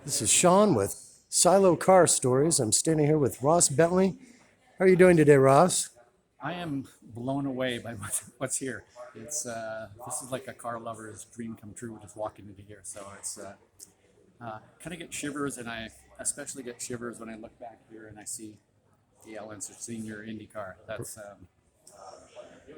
This is Sean with Silo Car Stories. I'm standing here with Ross Bentley. How are you doing today, Ross? I am blown away by what's here. It's this is like a car lover's dream come true just walking into here. So it's kind of get shivers, and I especially get shivers when I look back here and I see Dale Enser Senior INDYCAR. That's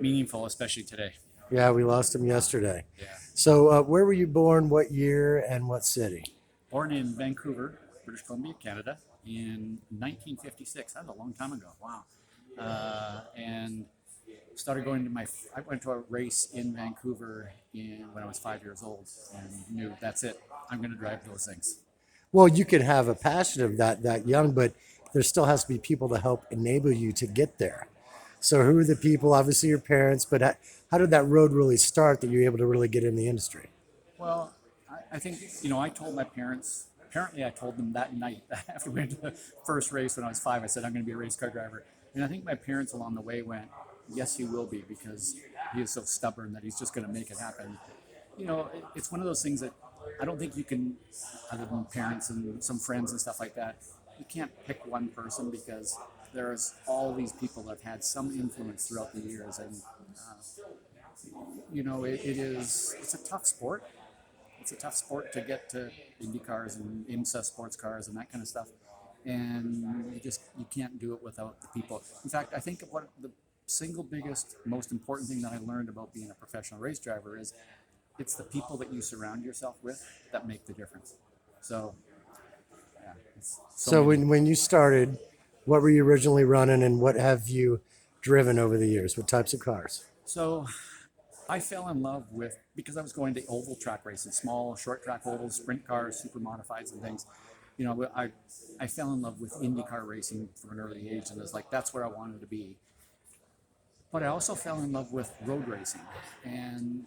meaningful, especially today. Yeah, we lost him yesterday. Yeah. So, where were you born, what year, and what city? Born in Vancouver, British Columbia, Canada, in 1956. That was a long time ago. Wow. And started going to I went to a race in Vancouver when I was 5 years old, and knew that's it. I'm going to drive those things. Well, you could have a passion of that young, but there still has to be people to help enable you to get there. So, who are the people? Obviously, your parents, but how did that road really start that you were able to really get in the industry? Well, I think, I told my parents, apparently I told them that night after we went to the first race when I was 5, I said, I'm going to be a race car driver. And I think my parents along the way went, yes, he will be, because he is so stubborn that he's just going to make it happen. It's one of those things that I don't think you can, other than parents and some friends and stuff like that, you can't pick one person, because there's all these people that have had some influence throughout the years. And, it's a tough sport. It's a tough sport to get to Indy cars and IMSA sports cars and that kind of stuff. And you can't do it without the people. In fact, I think what the single biggest, most important thing that I learned about being a professional race driver is it's the people that you surround yourself with that make the difference. So, yeah. So, when you started, what were you originally running, and what have you driven over the years? What types of cars? So I fell in love because I was going to oval track races, small, short track ovals, sprint cars, super modifieds and things. I fell in love with IndyCar racing from an early age, and it was like, that's where I wanted to be. But I also fell in love with road racing. And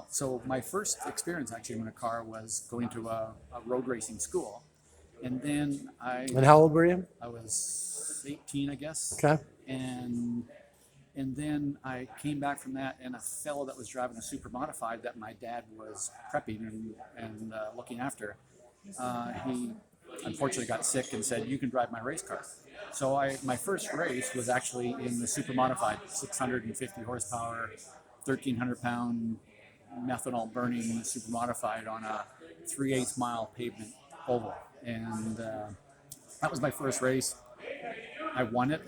so my first experience actually in a car was going to a road racing school. And then And how old were you? I was 18, I guess. Okay. And then I came back from that, and a fellow that was driving a super modified that my dad was prepping and looking after, he unfortunately got sick and said, "You can drive my race car." So my first race was actually in the super modified, 650 horsepower, 1,300 pound methanol burning super modified on a 3/8 mile pavement oval, and that was my first race. I won it,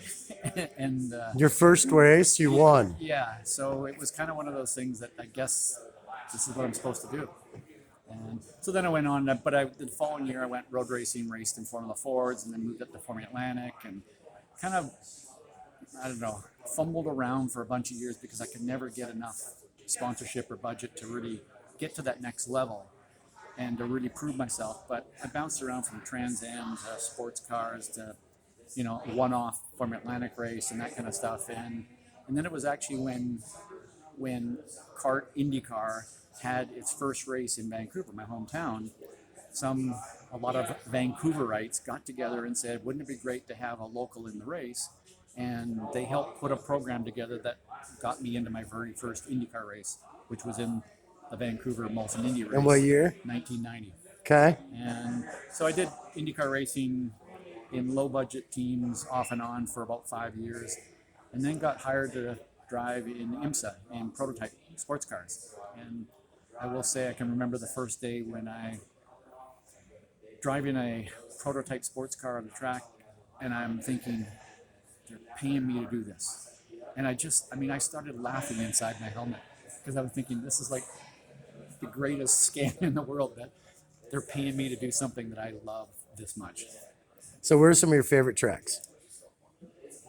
and Your first race, you won. yeah, so it was kind of one of those things that I guess this is what I'm supposed to do. And so then I went on, but the following year I went road racing, raced in Formula Fords, and then moved up to Formula Atlantic, and kind of, I don't know, fumbled around for a bunch of years because I could never get enough sponsorship or budget to really get to that next level and to really prove myself. But I bounced around from Trans Am to sports cars to one-off Formula Atlantic race and that kind of stuff. And then it was actually when INDYCAR had its first race in Vancouver, my hometown. A lot of Vancouverites got together and said, wouldn't it be great to have a local in the race? And they helped put a program together that got me into my very first INDYCAR race, which was in the Vancouver Molson Indy race. And what year? 1990. Okay. And so I did INDYCAR racing in low budget teams off and on for about 5 years, and then got hired to drive in IMSA in prototype sports cars. And I will say I can remember the first day when I driving a prototype sports car on the track, and I'm thinking, they're paying me to do this. And I started laughing inside my helmet, because I was thinking, this is like the greatest scam in the world, that they're paying me to do something that I love this much. So, where are some of your favorite tracks?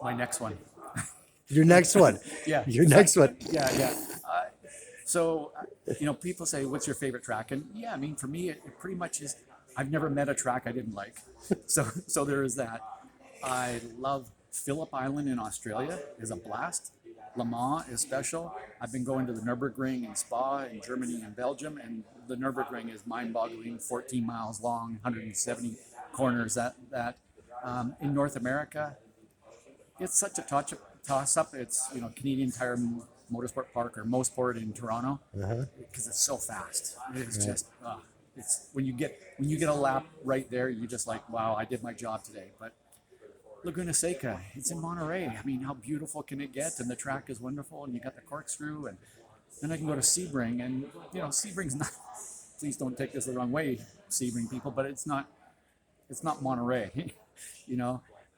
My next one. Your next one. Yeah. Your next one. Yeah. So, people say, what's your favorite track? And yeah, for me, it pretty much is, I've never met a track I didn't like. So there is that. I love Phillip Island in Australia, is a blast. Le Mans is special. I've been going to the Nürburgring in Spa in Germany and Belgium, and the Nürburgring is mind-boggling, 14 miles long, 170 corners. In North America, it's such a toss-up. It's Canadian Tire Motorsport Park or Mosport in Toronto, because it's so fast. It's just it's when you get a lap right there, you just like, wow, I did my job today. But Laguna Seca, it's in Monterey. I mean, how beautiful can it get? And the track is wonderful, and you got the corkscrew, and then I can go to Sebring, and Sebring's not. Please don't take this the wrong way, Sebring people, but it's not Monterey,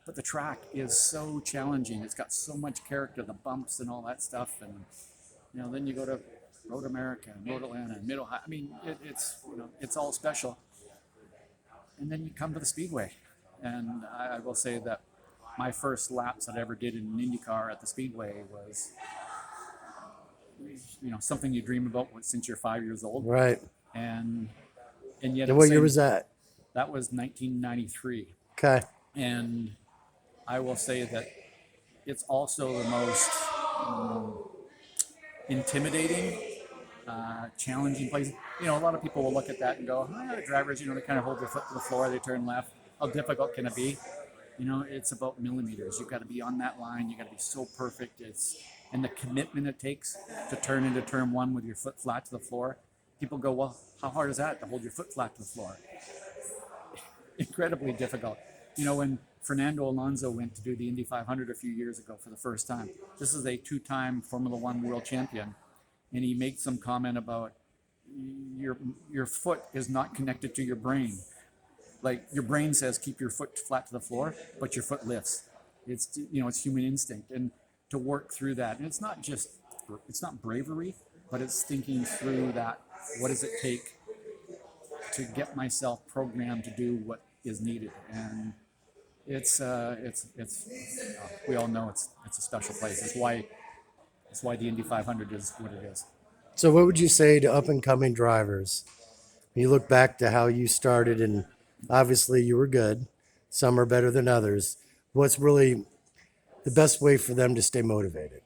But the track is so challenging. It's got so much character, the bumps and all that stuff, and then you go to Road America, and Road Atlanta, and Mid Ohio. I mean, it's all special. And then you come to the Speedway, and I will say that my first laps that I ever did in an INDYCAR at the Speedway was, something you dream about since you're 5 years old. Right. And yet. And what year was that? That was 1993. Okay. And I will say that it's also the most intimidating, challenging place. A lot of people will look at that and go, drivers, they kind of hold their foot to the floor, they turn left. How difficult can it be? It's about millimeters. You've got to be on that line. You've got to be so perfect. And the commitment it takes to turn into turn one with your foot flat to the floor. People go, well, how hard is that to hold your foot flat to the floor? Incredibly difficult. When Fernando Alonso went to do the Indy 500 a few years ago for the first time, this is a two-time Formula One world champion, and he makes some comment about your foot is not connected to your brain. Like your brain says, keep your foot flat to the floor, but your foot lifts. It's human instinct, and to work through that, and it's not bravery, but it's thinking through that. What does it take to get myself programmed to do what is needed? And it's we all know it's a special place. It's why the Indy 500 is what it is. So what would you say to up and coming drivers? You look back to how you started, and obviously you were good. Some are better than others. What's really the best way for them to stay motivated?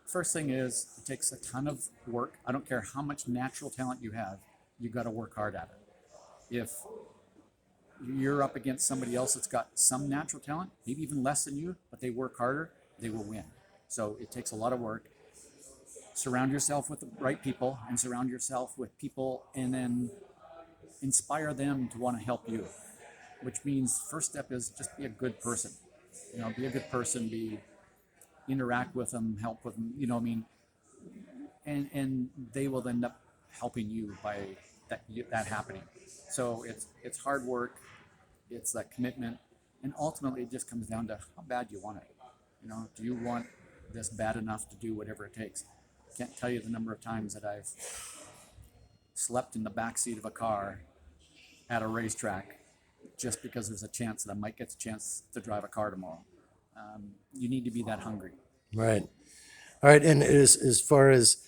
First thing is, it takes a ton of work. I don't care how much natural talent you have, you got to work hard at it. If you're up against somebody else that's got some natural talent, maybe even less than you, but they work harder, they will win. So it takes a lot of work. Surround yourself with the right people, and surround yourself with people, and then inspire them to want to help you, which means first step is just be a good person. Be a good person, interact with them, help with them, and they will end up helping you by that happening. So it's hard work, it's that commitment, and ultimately it just comes down to how bad you want it. Do you want this bad enough to do whatever it takes? Can't tell you the number of times that I've slept in the back seat of a car at a racetrack just because there's a chance that I might get the chance to drive a car tomorrow. You need to be that hungry. Right. All right. And as far as,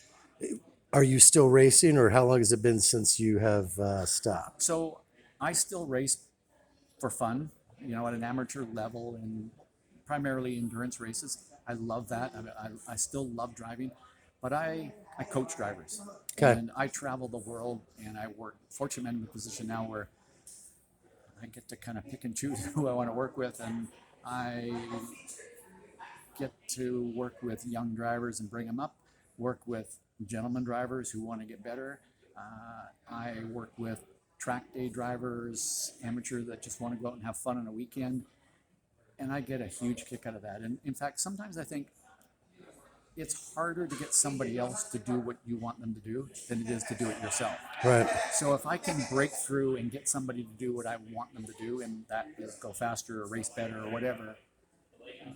are you still racing, or how long has it been since you have stopped? So I still race for fun, at an amateur level, and primarily endurance races. I love that. I still love driving, but I coach drivers. Okay. And I travel the world, and I work. Fortunately, I'm in a position now where I get to kind of pick and choose who I want to work with, and I get to work with young drivers and bring them up, work with gentleman drivers who want to get better. I work with track day drivers, amateurs that just want to go out and have fun on a weekend, and I get a huge kick out of that. And in fact, sometimes I think it's harder to get somebody else to do what you want them to do than it is to do it yourself. Right. So if I can break through and get somebody to do what I want them to do, and that is go faster or race better or whatever,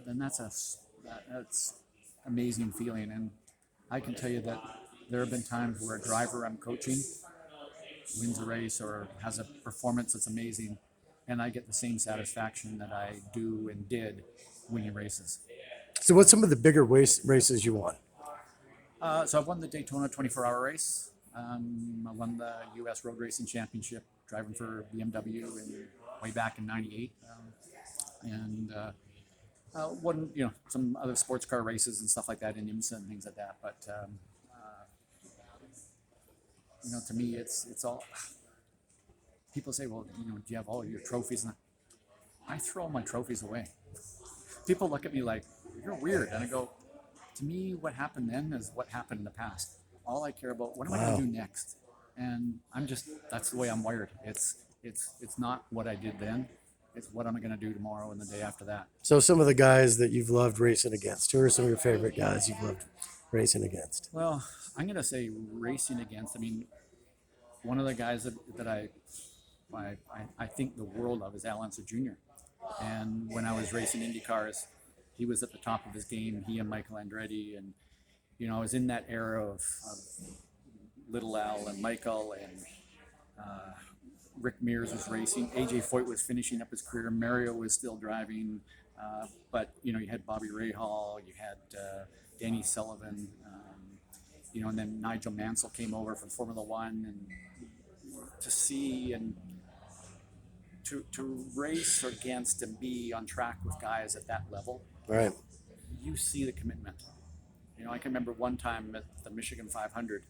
then that's amazing feeling. And I can tell you that there have been times where a driver I'm coaching wins a race or has a performance that's amazing, and I get the same satisfaction that I do and did winning races. So what's some of the bigger races you won? So I've won the Daytona 24-hour race. I won the U.S. Road Racing Championship driving for BMW way back in '98, and won some other sports car races and stuff like that in IMSA and things like that. But to me, it's all. People say, well, do you have all your trophies? And I throw my trophies away. People look at me like, you're weird. And I go, to me, what happened then is what happened in the past. All I care about, what am I going to do next? And that's the way I'm wired. It's not what I did then. It's what am I going to do tomorrow and the day after that. So some of the guys that you've loved racing against, who are some of your favorite guys you've loved racing against? Well, I'm going to say racing against. I mean, one of the guys that I think the world of is Al Unser Jr. And when I was racing INDYCARs, he was at the top of his game. He and Michael Andretti, and I was in that era of Little Al and Michael, and Rick Mears was racing. AJ Foyt was finishing up his career. Mario was still driving, but you had Bobby Rahal, you had Danny Sullivan, and then Nigel Mansell came over from Formula One, and to see and to race against and be on track with guys at that level, Right. you see the commitment. I can remember one time at the Michigan 500,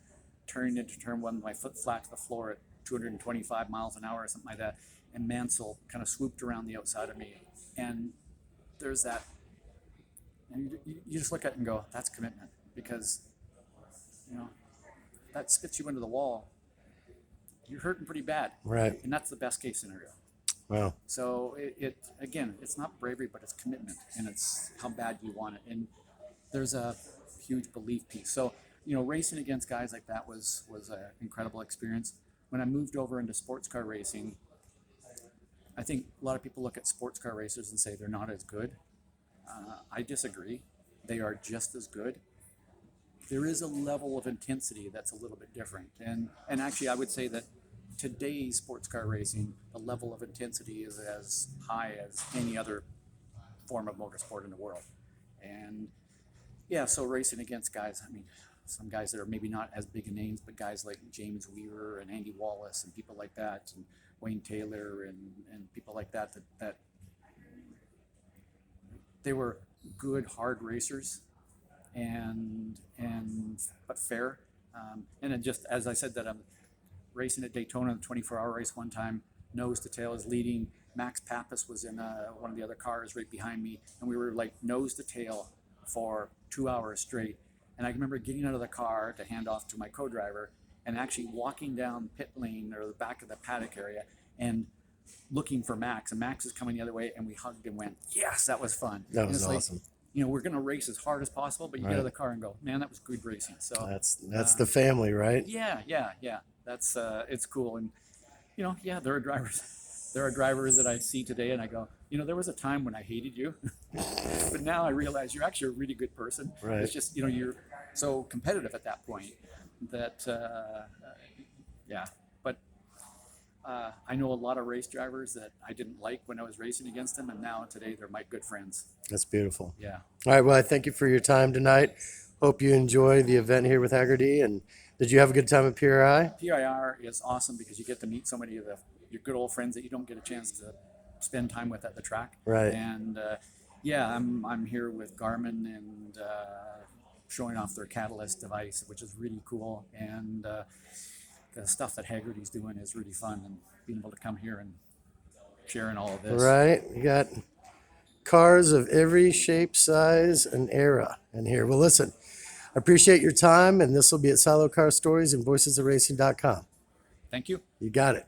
turning into turn one, my foot flat to the floor at 225 miles an hour or something like that, and Mansell kind of swooped around the outside of me, and there's that, and you just look at it and go, that's commitment, because that spits you into the wall. You're hurting pretty bad, Right. and that's the best case scenario. Wow. So again, it's not bravery, but it's commitment, and it's how bad you want it. And there's a huge belief piece. So racing against guys like that was an incredible experience. When I moved over into sports car racing, I think a lot of people look at sports car racers and say they're not as good. I disagree. They are just as good. There is a level of intensity that's a little bit different, and actually, I would say that today's sports car racing, the level of intensity is as high as any other form of motorsport in the world. And yeah, so racing against guys, I mean, some guys that are maybe not as big a names, but guys like James Weaver and Andy Wallace and people like that, and Wayne Taylor and people like that they were good, hard racers, and but fair. And it just, as I said, that I'm racing at Daytona in the 24-hour race one time, nose to tail is leading. Max Pappas was in one of the other cars right behind me, and we were like nose to tail for 2 hours straight. And I remember getting out of the car to hand off to my co-driver and actually walking down pit lane or the back of the paddock area and looking for Max. And Max is coming the other way, and we hugged and went, yes, that was fun. That And was it's like, awesome. we're going to race as hard as possible, but you get out of the car and go, man, that was good racing. So That's the family, right? yeah. That's it's cool. And yeah, there are drivers. There are drivers that I see today, and I go, there was a time when I hated you, but now I realize you're actually a really good person. Right. It's just you're so competitive at that point that yeah. But I know a lot of race drivers that I didn't like when I was racing against them, and now today they're my good friends. That's beautiful. Yeah. All right. Well, I thank you for your time tonight. Hope you enjoy the event here with Haggerty. And did you have a good time at PRI? PIR is awesome because you get to meet so many of your good old friends that you don't get a chance to spend time with at the track. Right. And yeah, I'm here with Garmin and showing off their Catalyst device, which is really cool. And the stuff that Haggerty's doing is really fun, and being able to come here and sharing all of this. Right. You got cars of every shape, size, and era in here. Well, listen, I appreciate your time, and this will be at Silo Car Stories and voicesofracing.com. Thank you. You got it.